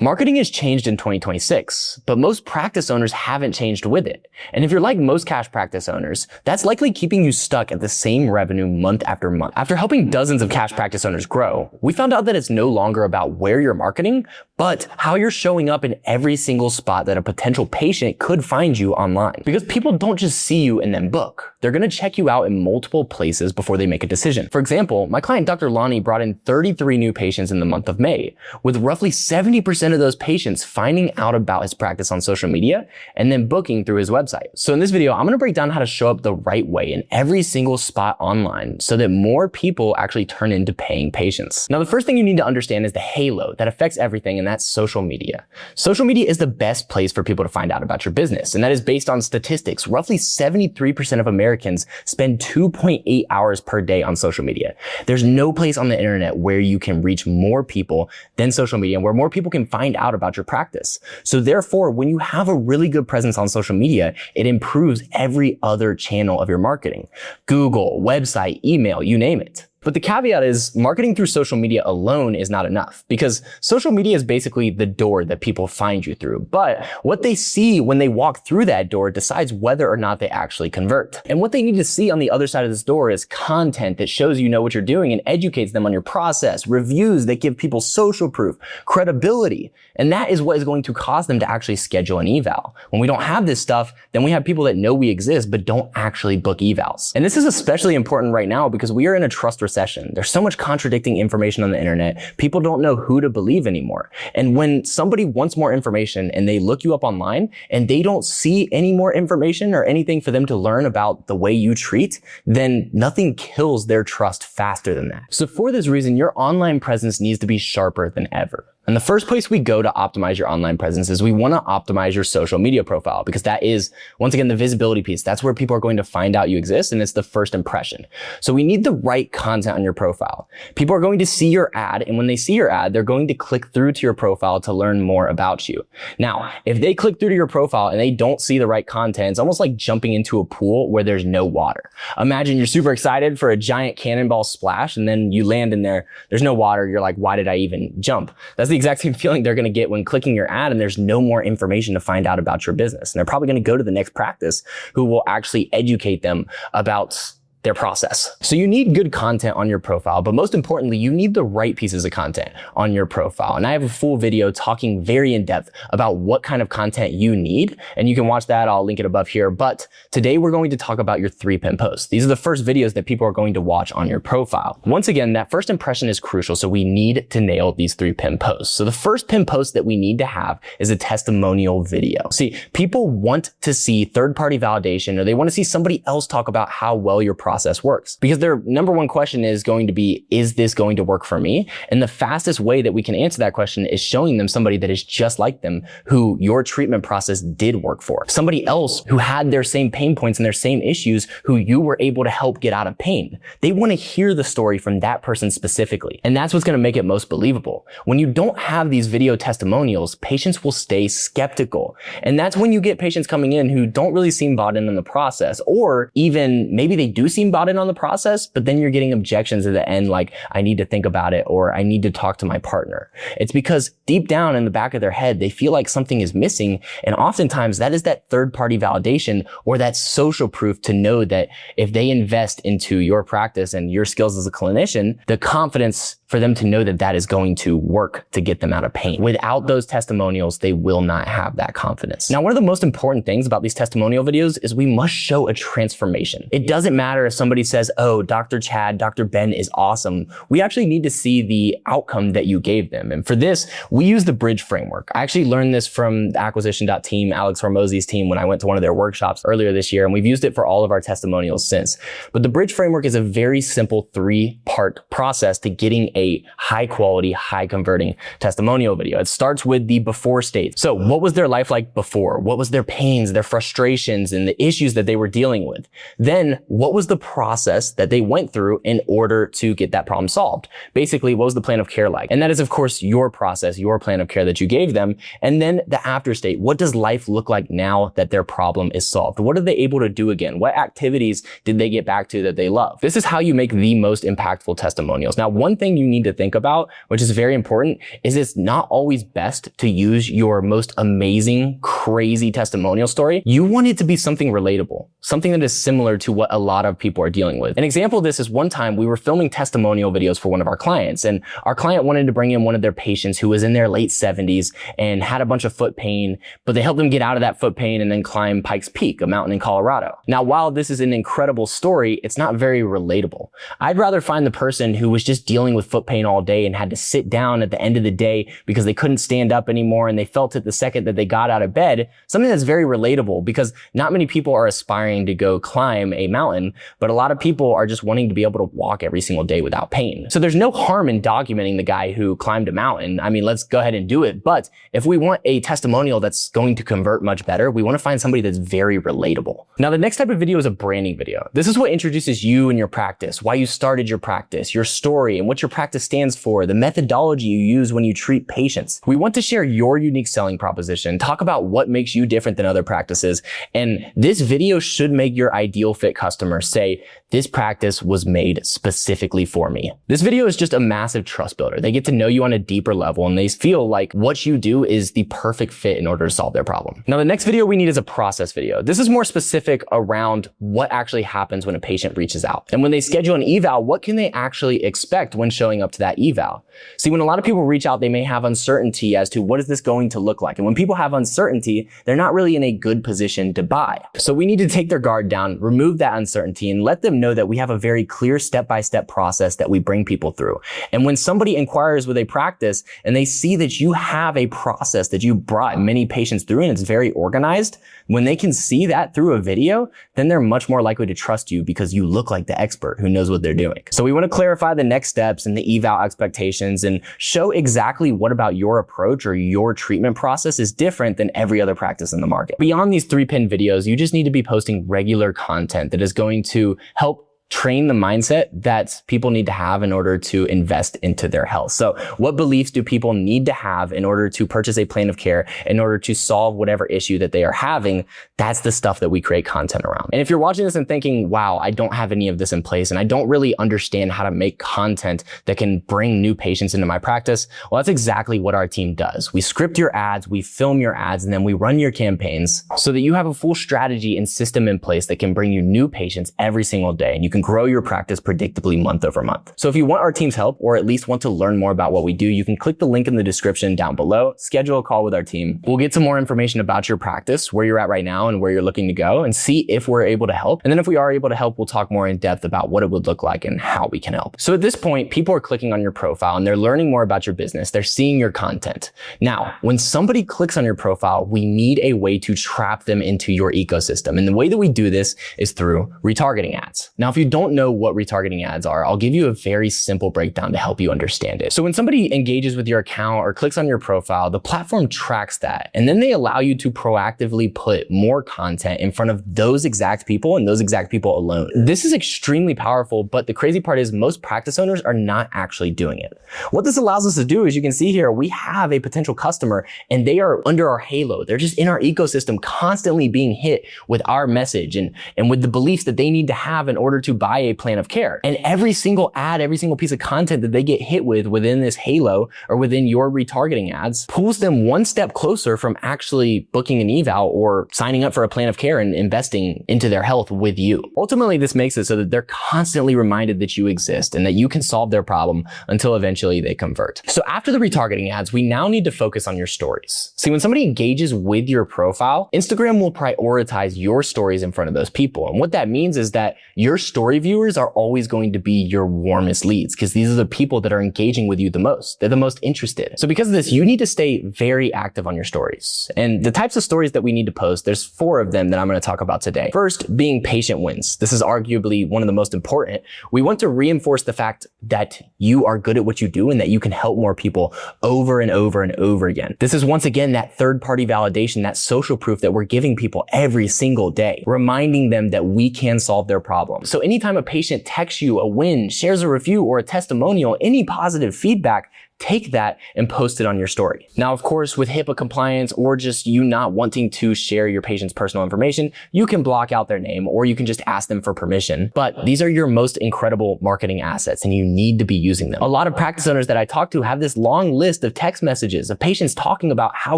Marketing has changed in 2026, but most practice owners haven't changed with it. And if you're like most cash practice owners, that's likely keeping you stuck at the same revenue month after month. After helping dozens of cash practice owners grow, we found out that it's no longer about where you're marketing, but how you're showing up in every single spot that a potential patient could find you online. Because people don't just see you and then book. They're going to check you out in multiple places before they make a decision. For example, my client Dr. Lonnie brought in 33 new patients in the month of May, with roughly 70% of those patients finding out about his practice on social media and then booking through his website. So in this video, I'm going to break down how to show up the right way in every single spot online so that more people actually turn into paying patients. Now, the first thing you need to understand is the halo that affects everything, and that's social media. Social media is the best place for people to find out about your business, and that is based on statistics. Roughly 73% of Americans spend 2.8 hours per day on social media. There's no place on the internet where you can reach more people than social media, and where more people can find out about your practice. So therefore, when you have a really good presence on social media, it improves every other channel of your marketing. Google, website, email, you name it. But the caveat is marketing through social media alone is not enough, because social media is basically the door that people find you through. But what they see when they walk through that door decides whether or not they actually convert. And what they need to see on the other side of this door is content that shows you know what you're doing and educates them on your process, reviews that give people social proof, credibility. And that is what is going to cause them to actually schedule an eval. When we don't have this stuff, then we have people that know we exist but don't actually book evals. And this is especially important right now because we are in a trust recession. There's so much contradicting information on the internet. People don't know who to believe anymore. And when somebody wants more information and they look you up online and they don't see any more information or anything for them to learn about the way you treat, then nothing kills their trust faster than that. So for this reason, your online presence needs to be sharper than ever. And the first place we go to optimize your online presence is we want to optimize your social media profile, because that is, once again, the visibility piece. That's where people are going to find out you exist, and it's the first impression. So we need the right content on your profile. People are going to see your ad, and when they see your ad, they're going to click through to your profile to learn more about you. Now, if they click through to your profile and they don't see the right content, it's almost like jumping into a pool where there's no water. Imagine you're super excited for a giant cannonball splash, and then you land in there, there's no water, you're like, why did I even jump? That's the exact same feeling they're going to get when clicking your ad and there's no more information to find out about your business. And they're probably going to go to the next practice who will actually educate them about their process. So you need good content on your profile, but most importantly, you need the right pieces of content on your profile. And I have a full video talking very in depth about what kind of content you need, and you can watch that. I'll link it above here. But today we're going to talk about your 3 pin posts. These are the first videos that people are going to watch on your profile. Once again, that first impression is crucial, so we need to nail these 3 pin posts. So the first pin post that we need to have is a testimonial video. See, people want to see third-party validation, or they want to see somebody else talk about how well your process works, because their number one question is going to be, is this going to work for me? And the fastest way that we can answer that question is showing them somebody that is just like them, who your treatment process did work for. Somebody else who had their same pain points and their same issues, who you were able to help get out of pain. They want to hear the story from that person specifically. And that's what's going to make it most believable. When you don't have these video testimonials, patients will stay skeptical. And that's when you get patients coming in who don't really seem bought in on the process, or even maybe they do seem bought in on the process, but then you're getting objections at the end like, I need to think about it, or I need to talk to my partner. It's because deep down in the back of their head, they feel like something is missing. And oftentimes that is that third-party validation or that social proof to know that if they invest into your practice and your skills as a clinician, the confidence for them to know that that is going to work to get them out of pain. Without those testimonials, they will not have that confidence. Now, one of the most important things about these testimonial videos is we must show a transformation. It doesn't matter if somebody says, oh, Dr. Chad, Dr. Ben is awesome. We actually need to see the outcome that you gave them. And for this, we use the Bridge framework. I actually learned this from the acquisition.team, Alex Hormozy's team, when I went to one of their workshops earlier this year, and we've used it for all of our testimonials since. But the Bridge framework is a very simple 3-part process to getting a high quality, high converting testimonial video. It starts with the before state. So what was their life like before? What was their pains, their frustrations, and the issues that they were dealing with? Then what was the the process that they went through in order to get that problem solved? Basically, what was the plan of care like? And that is, of course, your process, your plan of care that you gave them. And then the after state. What does life look like now that their problem is solved? What are they able to do again? What activities did they get back to that they love? This is how you make the most impactful testimonials. Now, one thing you need to think about, which is very important, is it's not always best to use your most amazing, crazy testimonial story. You want it to be something relatable, something that is similar to what a lot of people are dealing with. An example of this is one time we were filming testimonial videos for one of our clients, and our client wanted to bring in one of their patients who was in their late 70s and had a bunch of foot pain, but they helped them get out of that foot pain and then climb Pikes Peak, a mountain in Colorado. Now, while this is an incredible story, it's not very relatable. I'd rather find the person who was just dealing with foot pain all day and had to sit down at the end of the day because they couldn't stand up anymore and they felt it the second that they got out of bed, something that's very relatable, because not many people are aspiring to go climb a mountain, but a lot of people are just wanting to be able to walk every single day without pain. So there's no harm in documenting the guy who climbed a mountain. I mean, let's go ahead and do it. But if we want a testimonial that's going to convert much better, we want to find somebody that's very relatable. Now, the next type of video is a branding video. This is what introduces you and your practice, why you started your practice, your story, and what your practice stands for, the methodology you use when you treat patients. We want to share your unique selling proposition, talk about what makes you different than other practices, and this video should make your ideal fit customer say, this practice was made specifically for me. This video is just a massive trust builder. They get to know you on a deeper level and they feel like what you do is the perfect fit in order to solve their problem. Now, the next video we need is a process video. This is more specific around what actually happens when a patient reaches out. And when they schedule an eval, what can they actually expect when showing up to that eval? See, when a lot of people reach out, they may have uncertainty as to what is this going to look like. And when people have uncertainty, they're not really in a good position to buy. So we need to take their guard down, remove that uncertainty, and let them know that we have a very clear step-by-step process that we bring people through. And when somebody inquires with a practice and they see that you have a process that you brought many patients through and it's very organized, when they can see that through a video, then they're much more likely to trust you because you look like the expert who knows what they're doing. So we want to clarify the next steps and the eval expectations and show exactly what about your approach or your treatment process is different than every other practice in the market. Beyond these 3-pin videos, you just need to be posting regular content that is going to help train the mindset that people need to have in order to invest into their health. So what beliefs do people need to have in order to purchase a plan of care, in order to solve whatever issue that they are having? That's the stuff that we create content around. And if you're watching this and thinking, wow, I don't have any of this in place and I don't really understand how to make content that can bring new patients into my practice, well, that's exactly what our team does. We script your ads, we film your ads, and then we run your campaigns so that you have a full strategy and system in place that can bring you new patients every single day. And you can grow your practice predictably month over month. So if you want our team's help, or at least want to learn more about what we do, you can click the link in the description down below, schedule a call with our team. We'll get some more information about your practice, where you're at right now and where you're looking to go, and see if we're able to help. And then if we are able to help, we'll talk more in depth about what it would look like and how we can help. So at this point, people are clicking on your profile and they're learning more about your business. They're seeing your content. Now, when somebody clicks on your profile, we need a way to trap them into your ecosystem. And the way that we do this is through retargeting ads. Now, if you don't know what retargeting ads are, I'll give you a very simple breakdown to help you understand it. So when somebody engages with your account or clicks on your profile, the platform tracks that, and then they allow you to proactively put more content in front of those exact people and those exact people alone. This is extremely powerful, but the crazy part is most practice owners are not actually doing it. What this allows us to do is, you can see here, we have a potential customer and they are under our halo. They're just in our ecosystem, constantly being hit with our message and with the beliefs that they need to have in order to buy a plan of care. And every single ad, every single piece of content that they get hit with within this halo or within your retargeting ads pulls them one step closer from actually booking an eval or signing up for a plan of care and investing into their health with you. Ultimately, this makes it so that they're constantly reminded that you exist and that you can solve their problem until eventually they convert. So after the retargeting ads, we now need to focus on your stories. See, when somebody engages with your profile, Instagram will prioritize your stories in front of those people. And what that means is that your story viewers are always going to be your warmest leads, because these are the people that are engaging with you the most. They're the most interested. So because of this, you need to stay very active on your stories. And the types of stories that we need to post, there's 4 of them that I'm going to talk about today. First, being patient wins. This is arguably one of the most important. We want to reinforce the fact that you are good at what you do and that you can help more people over and over and over again. This is once again that third-party validation, that social proof that we're giving people every single day, reminding them that we can solve their problem. So any anytime a patient texts you a win, shares a review, or a testimonial, any positive feedback, take that and post it on your story. Now, of course, with HIPAA compliance or just you not wanting to share your patient's personal information, you can block out their name or you can just ask them for permission. But these are your most incredible marketing assets and you need to be using them. A lot of practice owners that I talk to have this long list of text messages of patients talking about how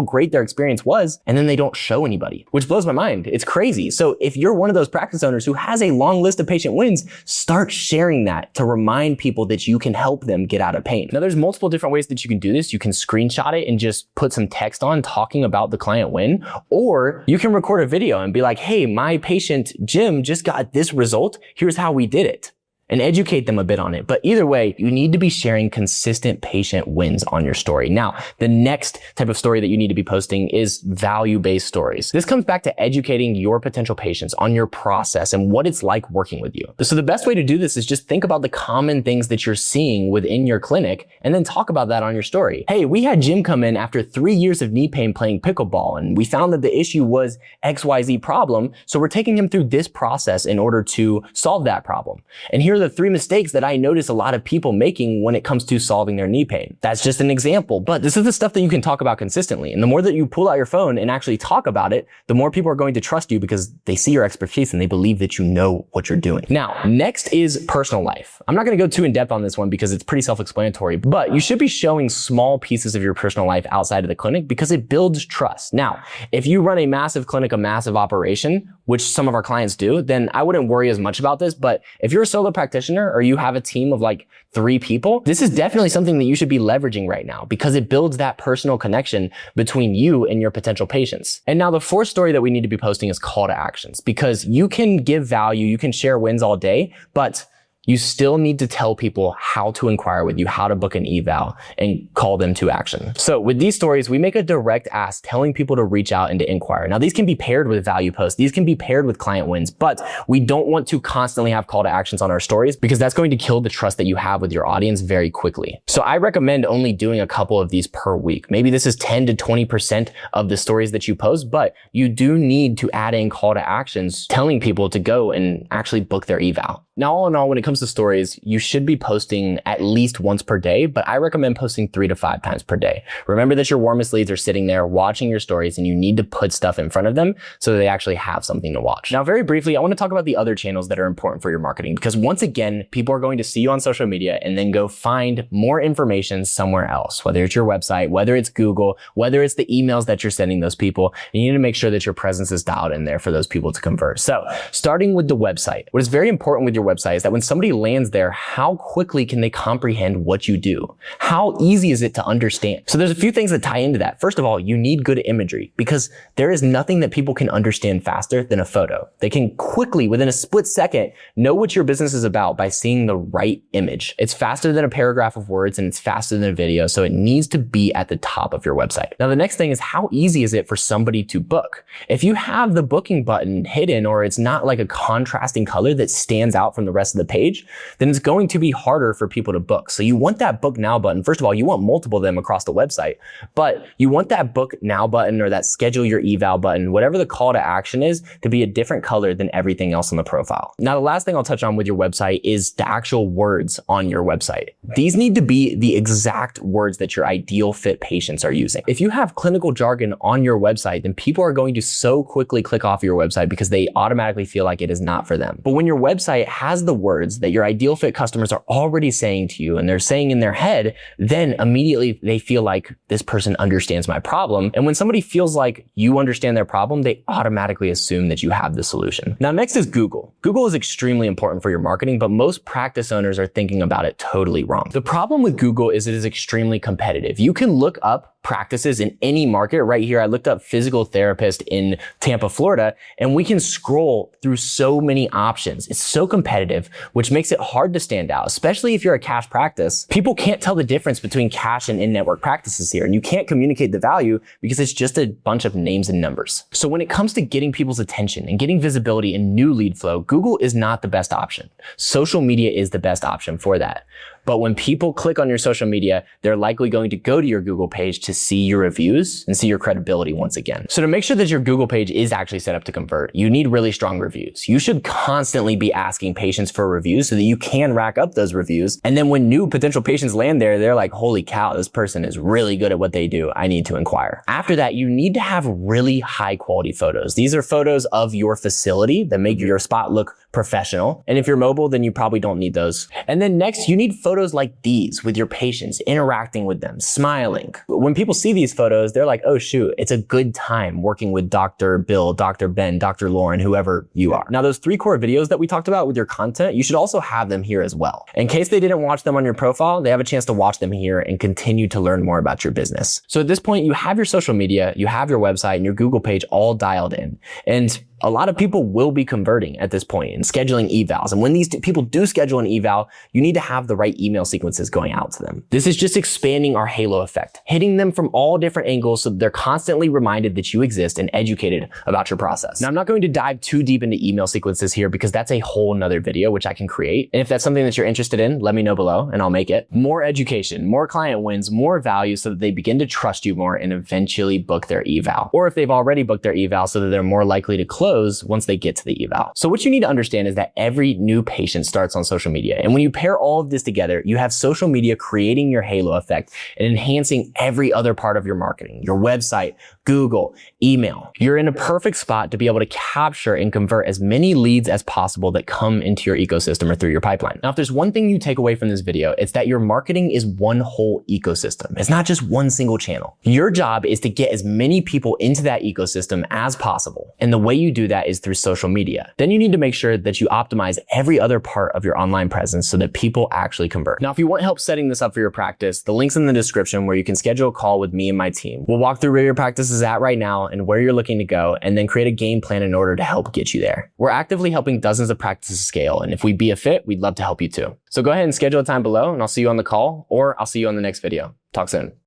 great their experience was, and then they don't show anybody, which blows my mind. It's crazy. So if you're one of those practice owners who has a long list of patient wins, start sharing that to remind people that you can help them get out of pain. Now, there's multiple different ways that you can do this. You can screenshot it and just put some text on talking about the client win, or you can record a video and be like, hey, my patient Jim just got this result. Here's how we did it. And educate them a bit on it. But either way, you need to be sharing consistent patient wins on your story. Now, the next type of story that you need to be posting is value-based stories. This comes back to educating your potential patients on your process and what it's like working with you. So the best way to do this is just think about the common things that you're seeing within your clinic and then talk about that on your story. Hey, we had Jim come in after 3 years of knee pain playing pickleball, and we found that the issue was XYZ problem. So we're taking him through this process in order to solve that problem. And here are the 3 mistakes that I notice a lot of people making when it comes to solving their knee pain. That's just an example, but this is the stuff that you can talk about consistently. And the more that you pull out your phone and actually talk about it, the more people are going to trust you because they see your expertise and they believe that you know what you're doing. Now, next is personal life. I'm not going to go too in depth on this one because it's pretty self-explanatory, but you should be showing small pieces of your personal life outside of the clinic because it builds trust. Now, if you run a massive clinic, a massive operation, which some of our clients do, then I wouldn't worry as much about this. But if you're a solo practitioner or you have a team of like 3 people, this is definitely something that you should be leveraging right now because it builds that personal connection between you and your potential patients. And now the 4th story that we need to be posting is call to actions, because you can give value, you can share wins all day, but you still need to tell people how to inquire with you, how to book an eval, and call them to action. So with these stories, we make a direct ask telling people to reach out and to inquire. Now, these can be paired with value posts. These can be paired with client wins, but we don't want to constantly have call to actions on our stories because that's going to kill the trust that you have with your audience very quickly. So I recommend only doing a couple of these per week. Maybe this is 10 to 20% of the stories that you post, but you do need to add in call to actions telling people to go and actually book their eval. Now, all in all, when it comes to stories, you should be posting at least once per day, but I recommend posting 3 to 5 times per day. Remember that your warmest leads are sitting there watching your stories and you need to put stuff in front of them so that they actually have something to watch. Now, very briefly, I want to talk about the other channels that are important for your marketing because once again, people are going to see you on social media and then go find more information somewhere else, whether it's your website, whether it's Google, whether it's the emails that you're sending those people. You need to make sure that your presence is dialed in there for those people to convert. So starting with the website, what is very important with your website is that when somebody lands there, how quickly can they comprehend what you do? How easy is it to understand? So there's a few things that tie into that. First of all, you need good imagery because there is nothing that people can understand faster than a photo. They can quickly, within a split second, know what your business is about by seeing the right image. It's faster than a paragraph of words and it's faster than a video, so it needs to be at the top of your website. Now, the next thing is how easy is it for somebody to book? If you have the booking button hidden or it's not like a contrasting color that stands out from the rest of the page, then it's going to be harder for people to book. So you want that book now button. First of all, you want multiple of them across the website, but you want that book now button or that schedule your eval button, whatever the call to action is, to be a different color than everything else on the profile. Now, the last thing I'll touch on with your website is the actual words on your website. These need to be the exact words that your ideal fit patients are using. If you have clinical jargon on your website, then people are going to so quickly click off your website because they automatically feel like it is not for them. But when your website has the words that your ideal fit customers are already saying to you and they're saying in their head, then immediately they feel like this person understands my problem. And when somebody feels like you understand their problem, they automatically assume that you have the solution. Now, next is Google. Google is extremely important for your marketing, but most practice owners are thinking about it totally wrong. The problem with Google is it is extremely competitive. You can look up practices in any market. Right here, I looked up physical therapist in Tampa, Florida, and we can scroll through so many options. It's so competitive, which makes it hard to stand out, especially if you're a cash practice. People can't tell the difference between cash and in-network practices here, and you can't communicate the value because it's just a bunch of names and numbers. So when it comes to getting people's attention and getting visibility in new lead flow, Google is not the best option. Social media is the best option for that. But when people click on your social media, they're likely going to go to your Google page to see your reviews and see your credibility once again. So to make sure that your Google page is actually set up to convert, you need really strong reviews. You should constantly be asking patients for reviews so that you can rack up those reviews. And then when new potential patients land there, they're like, holy cow, this person is really good at what they do. I need to inquire. After that, you need to have really high quality photos. These are photos of your facility that make your spot look professional. And if you're mobile, then you probably don't need those. And then next, you need photos like these with your patients, interacting with them, smiling. When people see these photos, they're like, oh shoot, it's a good time working with Dr. Bill, Dr. Ben, Dr. Lauren, whoever you are. Now, those 3 core videos that we talked about with your content, you should also have them here as well. In case they didn't watch them on your profile, they have a chance to watch them here and continue to learn more about your business. So at this point, you have your social media, you have your website and your Google page all dialed in. And a lot of people will be converting at this point and scheduling evals. And when these people do schedule an eval, you need to have the right email sequences going out to them. This is just expanding our halo effect, hitting them from all different angles so they're constantly reminded that you exist and educated about your process. Now, I'm not going to dive too deep into email sequences here because that's a whole nother video which I can create. And if that's something that you're interested in, let me know below and I'll make it. More education, more client wins, more value so that they begin to trust you more and eventually book their eval. Or if they've already booked their eval so that they're more likely to close once they get to the eval. So what you need to understand is that every new patient starts on social media. And when you pair all of this together, you have social media creating your halo effect and enhancing every other part of your marketing, your website, Google, email. You're in a perfect spot to be able to capture and convert as many leads as possible that come into your ecosystem or through your pipeline. Now, if there's one thing you take away from this video, it's that your marketing is one whole ecosystem. It's not just one single channel. Your job is to get as many people into that ecosystem as possible. And the way you do that is through social media. Then you need to make sure that you optimize every other part of your online presence so that people actually convert. Now, if you want help setting this up for your practice, the link's in the description where you can schedule a call with me and my team. We'll walk through where your practice is at right now and where you're looking to go, and then create a game plan in order to help get you there. We're actively helping dozens of practices scale, and if we'd be a fit, we'd love to help you too. So go ahead and schedule a time below, and I'll see you on the call, or I'll see you on the next video. Talk soon.